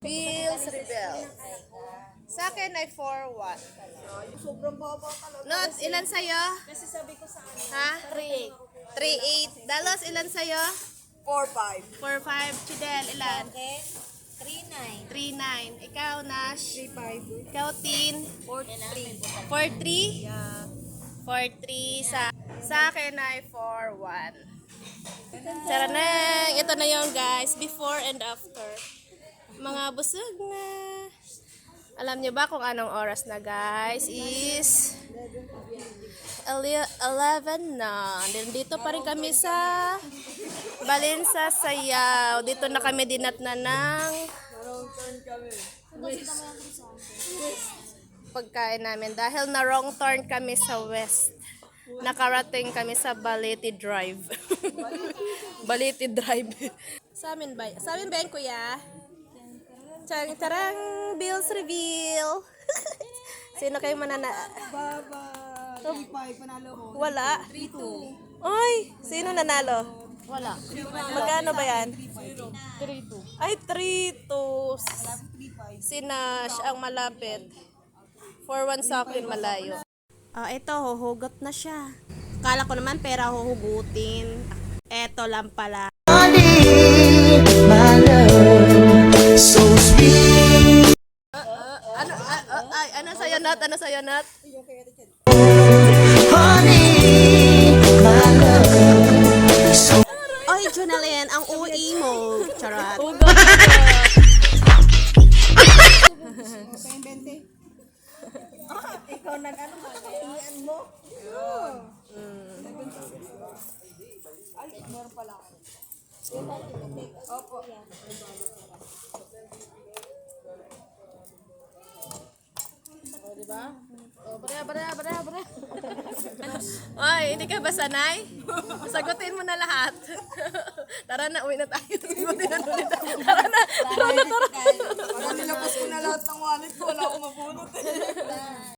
Bills Rebel. Sa akin ay 4-1. Sobrang baba talaga. Not, ilan sa'yo? Kasi sabi ko sa ano, Ha? 3-8. Dalos, ilan sa'yo? 4-5. 4-5. Chidel, ilan? Okay. 3-9. 3-9. Ikaw, Nash? 3-5. Ikaw, Tin? 4-3. 4-3? Yeah. 4-3. Sa akin ay 4-1. Tara na. Ito na yung guys. Before and after. Mga busog na. Alam niyo ba kung anong oras na guys? Is 11 na. Dito pa rin kami sa Balinsa, Sayaw. Dito na kami dinatna ng pagkain namin. Dahil na wrong turn kami sa west. Nakarating kami sa Balete Drive. Balete Drive. Sa amin ba yan, kuya? Tarang bills reveal. Sino kayo manana? Baba. 3-5. Panalo ko. Wala. 3-2. Ay, sino nanalo? Wala. Magkano ba yan? 3-2. Ay, 3-2. 3-5. Si Nash ang malapit. 4-1 sa akin malayo. Ito, huhugot na siya. Kala ko naman pera huhugutin. Eto lang pala. Ano sa'yo, Nat? Ano sa'yo, Nat? Oy, Jonalyn, ang UI mo. Charot. Kayong 20. Ikaw nag-ano ba? Iyan mo? Ay, meron pala ako. Opo. Diba? Bara. Oy, hindi ka ba sanay? Sagutin mo na lahat. Tara na, uwi na tayo. Tara na. Para nilapos ko na lahat ng wallet ko. Wala akong mabunot.